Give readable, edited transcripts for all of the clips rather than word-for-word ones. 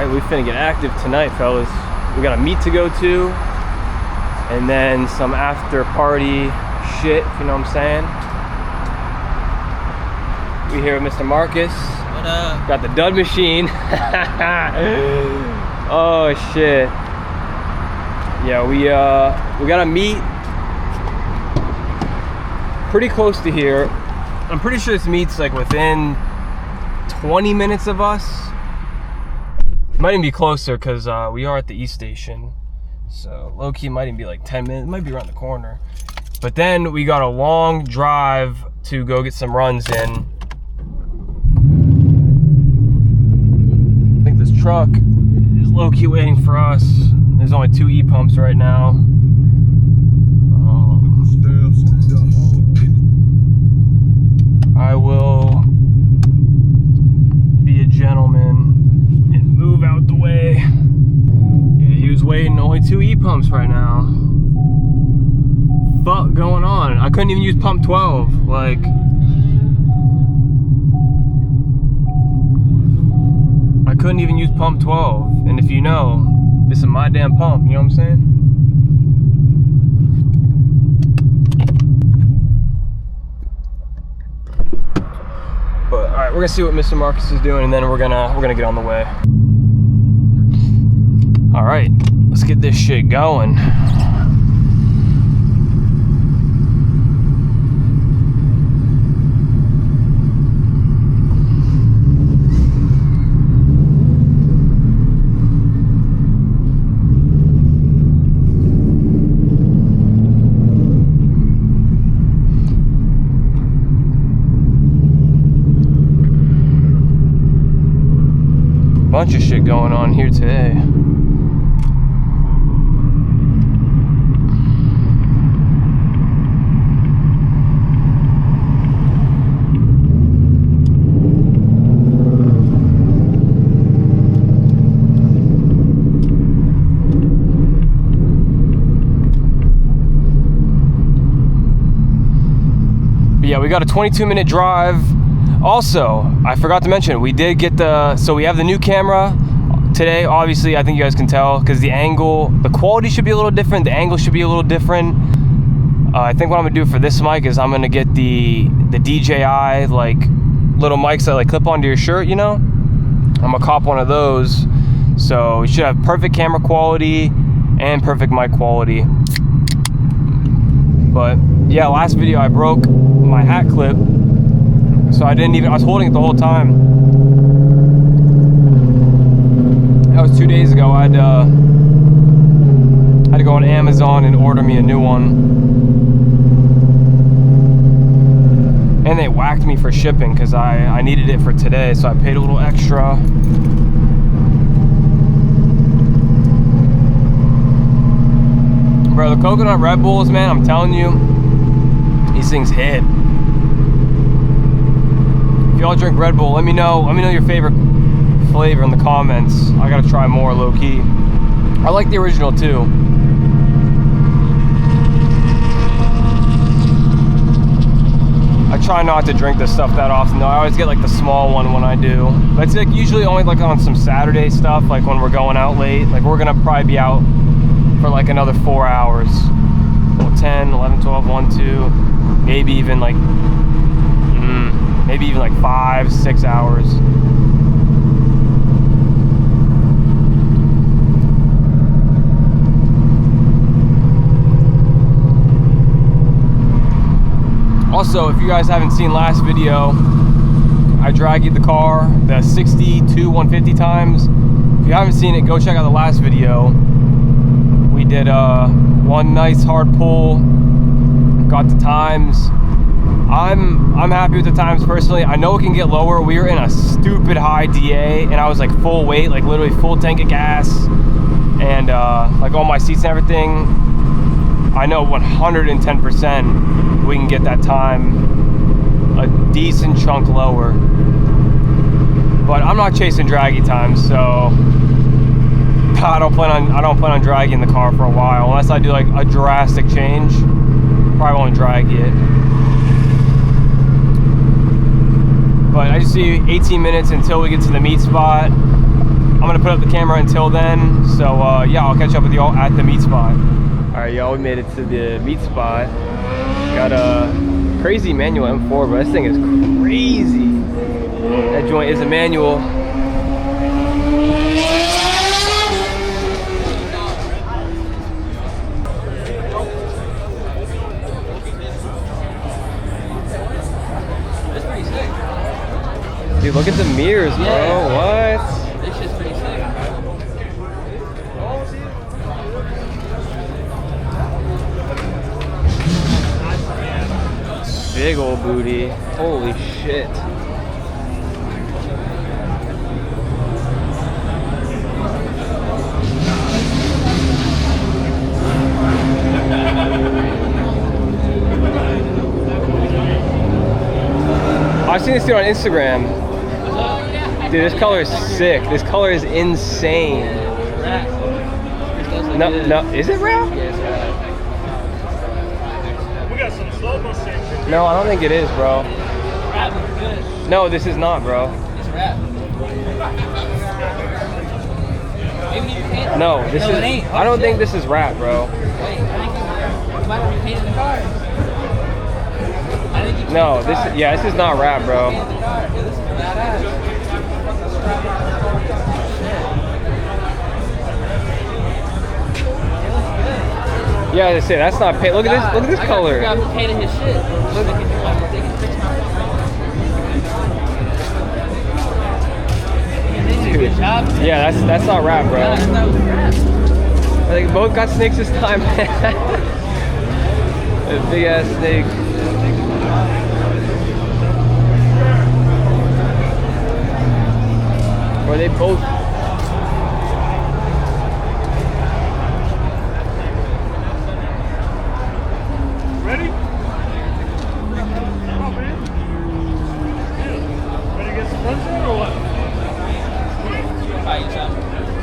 Alright, we finna get active tonight, fellas. We got a meet to go to, and then some after party shit, if you know what I'm saying. We here with Mr. Marcus. What up? Got the dud machine. Oh shit. Yeah, we got a meet pretty close to here. I'm pretty sure this meet's like within 20 minutes of us. It might even be closer because we are at the East Station. So low-key might even be like 10 minutes. It might be around the corner. But then we got a long drive to go get some runs in. I think this truck is low-key waiting for us. There's only 2 E-pumps right now. I will be a gentleman and move out the way. Yeah, he was waiting, only 2 E-pumps right now. Fuck going on? I couldn't even use pump 12. Like, I couldn't even use pump 12. And if you know, this is my damn pump, you know what I'm saying? But all right, we're gonna see what Mr. Marcus is doing, and then we're gonna get on the way. All right, let's get this shit going. Bunch of shit going on here today. But yeah, we got a 22-minute drive. Also, I forgot to mention, we did get so we have the new camera today. Obviously, I think you guys can tell because the angle, the quality should be a little different. The angle should be a little different. I think what I'm gonna do for this mic is I'm gonna get the DJI like little mics that like clip onto your shirt, you know? I'm gonna cop one of those. So we should have perfect camera quality and perfect mic quality. But yeah, last video I broke my hat clip. So I was holding it the whole time. That was 2 days ago. I had to go on Amazon and order me a new one. And they whacked me for shipping because I needed it for today, so I paid a little extra. Bro, the coconut Red Bulls, man, I'm telling you, these things hit. If y'all drink Red Bull, let me know your favorite flavor in the comments. I gotta try more low-key. I like the original too. I try not to drink this stuff that often though. I always get like the small one when I do. But it's like usually only like on some Saturday stuff, like when we're going out late. Like we're gonna probably be out for like another 4 hours. Well, 10, 11, 12, 1, 2, maybe even like 5, 6 hours. Also, if you guys haven't seen last video, I dragged the car, the 62 150 times. If you haven't seen it, go check out the last video. We did one nice hard pull, got the times. I'm happy with the times personally. I know it can get lower. We were in a stupid high DA and I was like full weight, like literally full tank of gas and like all my seats and everything. I know 110% we can get that time a decent chunk lower. But I'm not chasing draggy times, so I don't plan on dragging the car for a while unless I do like a drastic change. Probably won't drag it. But I just see 18 minutes until we get to the meet spot. I'm gonna put up the camera until then. So yeah, I'll catch up with y'all at the meet spot. All right, y'all, we made it to the meet spot. Got a crazy manual M4, but this thing is crazy. That joint is a manual. Dude, look at the mirrors, bro. Yeah. What? This shit's pretty sick. Big old booty. Holy shit. I've seen this dude on Instagram. Dude, this color is sick. This color is insane. No, is it rap? Yeah, it's rap. We got some slow Mustangs. No, I don't think it is, bro. Rap is good. No, this is not, bro. It's rap. Maybe you paint. No, this No, is. it ain't. I don't think this is rap, bro. Wait, I think you might have repainted the car. I think you No, this. Yeah, this is not rap, bro. painted the car. Dude, this is badass. Yeah, I say that's not paint. Look at this. Look at this color. I forgot who painted his shit. Good job. Yeah, that's not rap, bro. Yeah, I thought it was rap. I think both got snakes this time. A big ass snake. Or they both. Ready? Come on, man. Yeah. Ready to get some punching or what?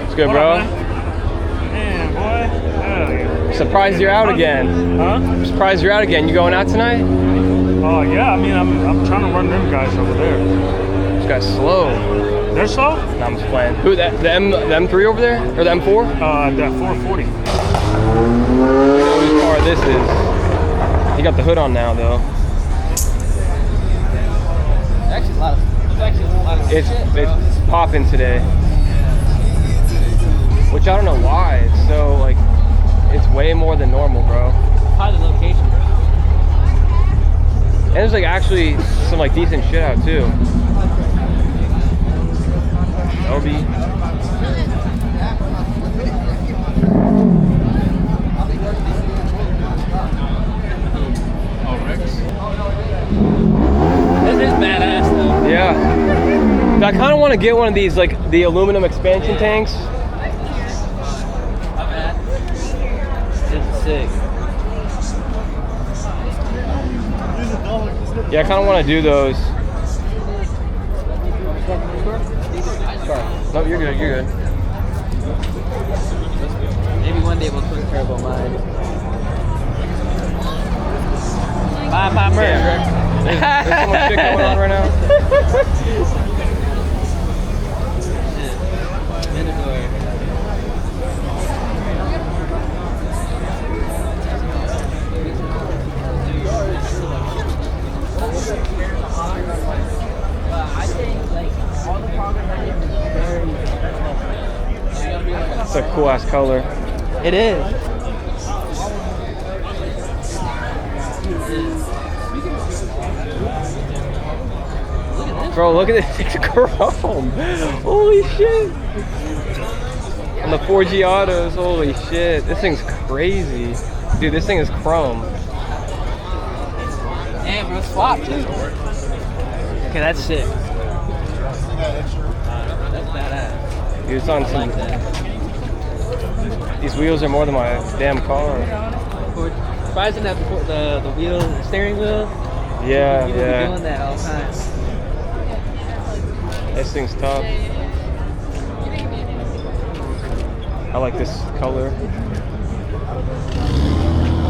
It's good, What bro. up, man, boy. Hell yeah. Surprised you're out again. Huh? Surprised you're out again. You going out tonight? Oh, yeah. I mean, I'm trying to run them guys over there. This guy's slow. They're slow? No, I'm just playing. Who, the M3 over there? Or the M4? That 440. Whose car this is. He got the hood on now, though. Actually, a lot of It's shit, bro. it's popping today. Which I don't know why. It's so, like, it's way more than normal, bro. Probably the location, bro. And there's, like, actually some, like, decent shit out, too. LB. This is badass, though. Yeah. I kind of want to get one of these, like, the aluminum expansion tanks. Not bad. This is sick. Yeah, I kind of want to do those. No, you're good, you're good. Maybe one day we'll twin turbo mine. Buy my merch. There's so much shit going on right now. I think like all the progress I did was very. It's a cool ass color. It is. Bro, look at this. It's chrome. Holy shit. On the 4G autos, holy shit. This thing's crazy. Dude, this thing is chrome. Damn, bro, swap too. Okay, that's sick. That's badass. Dude, it's on I some. like that. These wheels are more than my damn car. Surprising that the wheel, the steering wheel. Yeah, You be yeah. doing that all the time. This thing's tough. I like this color.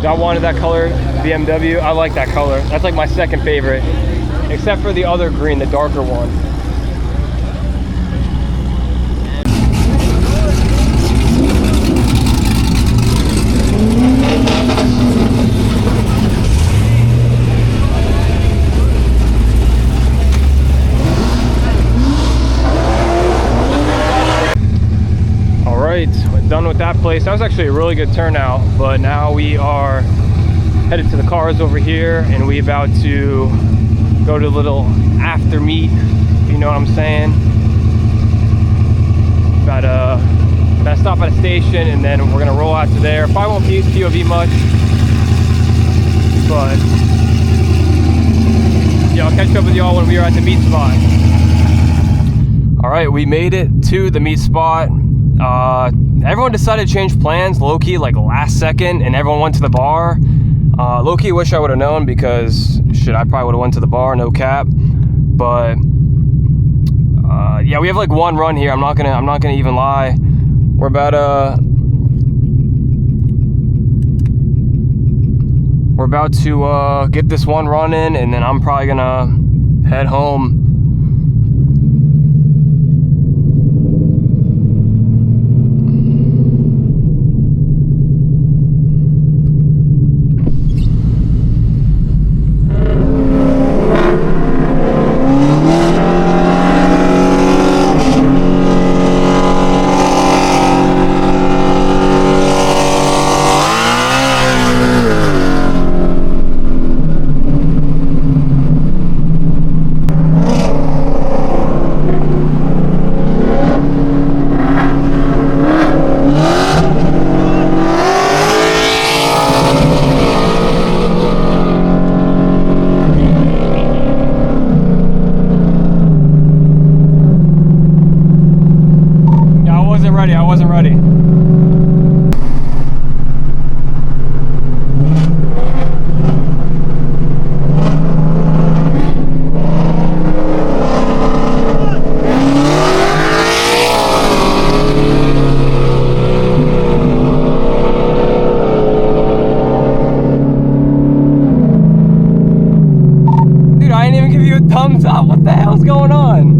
I wanted that color, BMW. I like that color. That's like my second favorite. Except for the other green, the darker one. done with that place. That was actually a really good turnout, but now we are headed to the cars over here, and we about to go to a little after meet, if you know what I'm saying. About to stop at a station, and then we're gonna roll out to there. Probably won't use POV much, but yeah, I'll catch up with y'all when we are at the meet spot. All right, we made it to the meet spot. Everyone decided to change plans low-key like last second, and everyone went to the bar. Low-key wish I would have known, because shit, I probably would have went to the bar, no cap. But yeah, we have like one run here. I'm not gonna even lie. We're about to get this one run in, and then I'm probably gonna head home. I wasn't ready. Dude, I didn't even give you a thumbs up. What the hell's going on?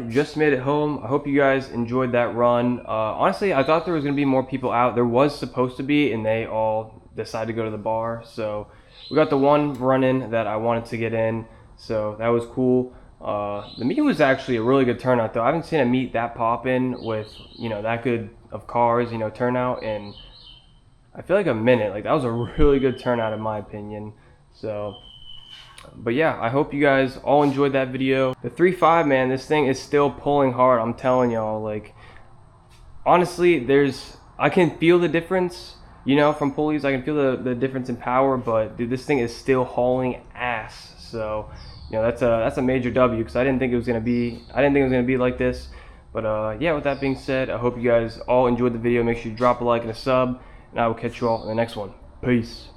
Just made it home. I hope you guys enjoyed that run. Honestly, I thought there was gonna be more people out. There was supposed to be, and they all decided to go to the bar. So we got the one run in that I wanted to get in, so that was cool. The meet was actually a really good turnout though. I haven't seen a meet that poppin' with, you know, that good of cars, you know, turnout in I feel like a minute. Like, that was a really good turnout in my opinion. So but yeah, I hope you guys all enjoyed that video. The 3.5, man, this thing is still pulling hard. I'm telling y'all, like, honestly, I can feel the difference, you know, from pulleys. I can feel the difference in power, but dude, this thing is still hauling ass. So, you know, that's a major W, because I didn't think it was gonna be like this. But yeah, with that being said, I hope you guys all enjoyed the video. Make sure you drop a like and a sub, and I will catch you all in the next one. Peace.